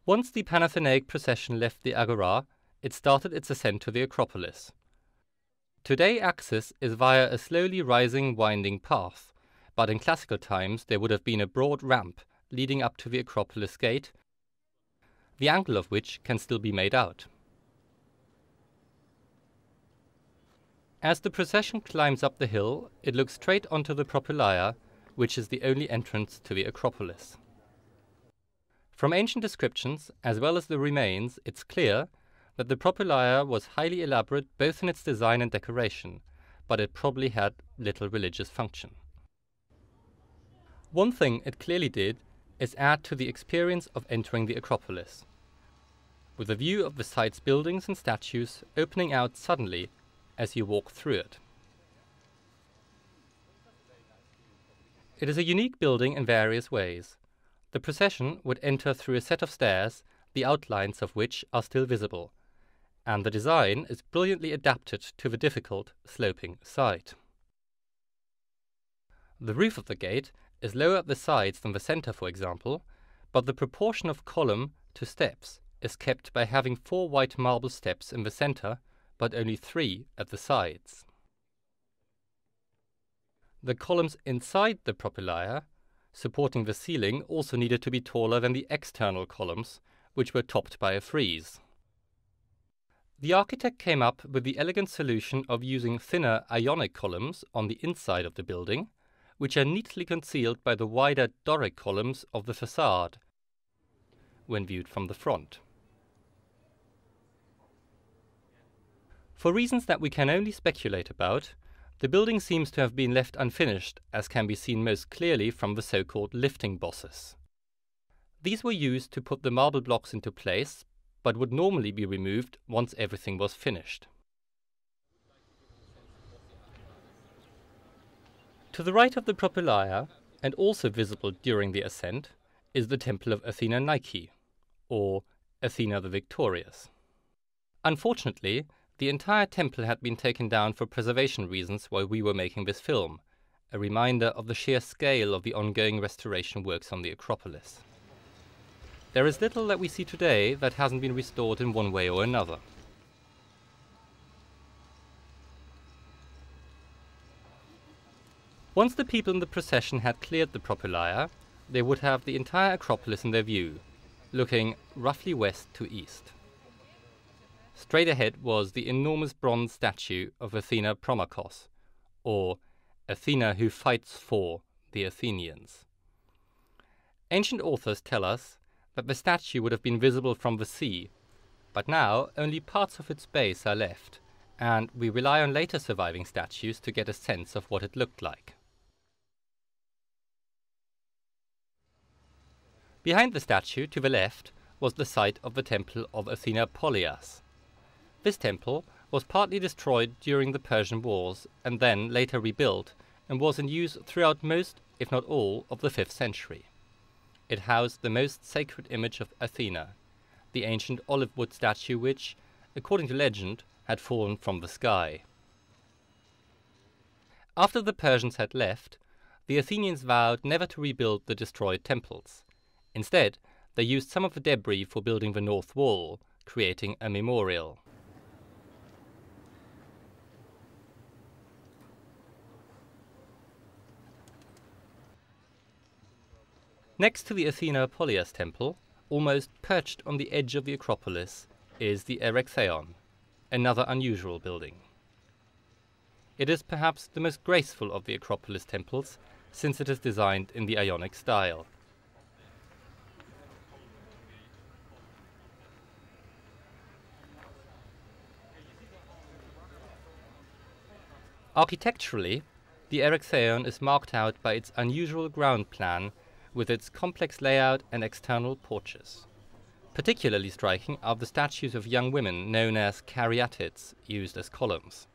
Once the Panathenaic procession left the Agora, it started its ascent to the Acropolis. Today access is via a slowly rising, winding path, but in classical times there would have been a broad ramp leading up to the Acropolis gate, the angle of which can still be made out. As the procession climbs up the hill, it looks straight onto the Propylaea, which is the only entrance to the Acropolis. From ancient descriptions, as well as the remains, it's clear that the Propylaea was highly elaborate both in its design and decoration, but it probably had little religious function. One thing it clearly did is add to the experience of entering the Acropolis, with a view of the site's buildings and statues opening out suddenly as you walk through it. It is a unique building in various ways. The procession would enter through a set of stairs, the outlines of which are still visible, and the design is brilliantly adapted to the difficult, sloping site. The roof of the gate is lower at the sides than the center, for example, but the proportion of column to steps is kept by having 4 white marble steps in the center, but only 3 at the sides. The columns inside the Propylaea, supporting the ceiling, also needed to be taller than the external columns, which were topped by a frieze. The architect came up with the elegant solution of using thinner Ionic columns on the inside of the building, which are neatly concealed by the wider Doric columns of the facade when viewed from the front. For reasons that we can only speculate about, the building seems to have been left unfinished, as can be seen most clearly from the so-called lifting bosses. These were used to put the marble blocks into place, but would normally be removed once everything was finished. To the right of the Propylaea, and also visible during the ascent, is the temple of Athena Nike, or Athena the Victorious. Unfortunately, the entire temple had been taken down for preservation reasons while we were making this film, a reminder of the sheer scale of the ongoing restoration works on the Acropolis. There is little that we see today that hasn't been restored in one way or another. Once the people in the procession had cleared the Propylaea, they would have the entire Acropolis in their view, looking roughly west to east. Straight ahead was the enormous bronze statue of Athena Promachos, or Athena who fights for the Athenians. Ancient authors tell us that the statue would have been visible from the sea, but now only parts of its base are left, and we rely on later surviving statues to get a sense of what it looked like. Behind the statue, to the left, was the site of the temple of Athena Paulius. This temple was partly destroyed during the Persian Wars and then later rebuilt, and was in use throughout most, if not all, of the 5th century. It housed the most sacred image of Athena, the ancient olive wood statue which, according to legend, had fallen from the sky. After the Persians had left, the Athenians vowed never to rebuild the destroyed temples. Instead, they used some of the debris for building the north wall, creating a memorial. Next to the Athena Paulius temple, almost perched on the edge of the Acropolis, is the Erechtheion, another unusual building. It is perhaps the most graceful of the Acropolis temples, since it is designed in the Ionic style. Architecturally, the Erechtheion is marked out by its unusual ground plan with its complex layout and external porches. Particularly striking are the statues of young women known as caryatids, used as columns.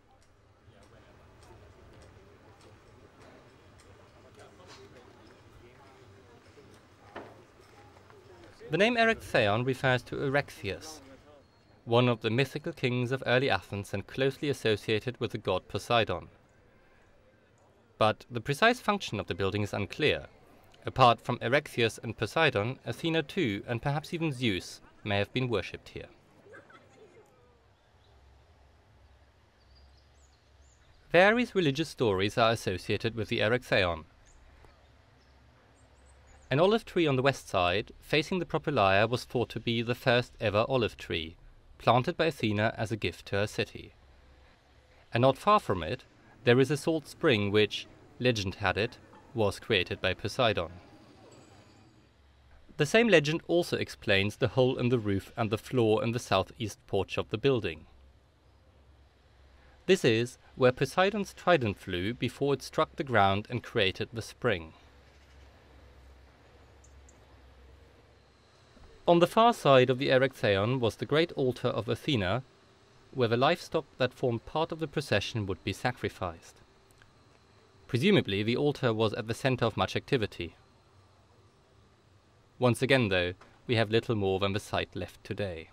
The name Erechtheion refers to Erechtheus, one of the mythical kings of early Athens and closely associated with the god Poseidon. But the precise function of the building is unclear, Apart from Erechtheus and Poseidon, Athena too, and perhaps even Zeus, may have been worshipped here. Various religious stories are associated with the Erechtheion. An olive tree on the west side, facing the Propylaea, was thought to be the first ever olive tree, planted by Athena as a gift to her city. And not far from it, there is a salt spring which, legend had it, was created by Poseidon. The same legend also explains the hole in the roof and the floor in the southeast porch of the building. This is where Poseidon's trident flew before it struck the ground and created the spring. On the far side of the Erechtheion was the great altar of Athena, where the livestock that formed part of the procession would be sacrificed. Presumably the altar was at the center of much activity. Once again, though, we have little more than the site left today.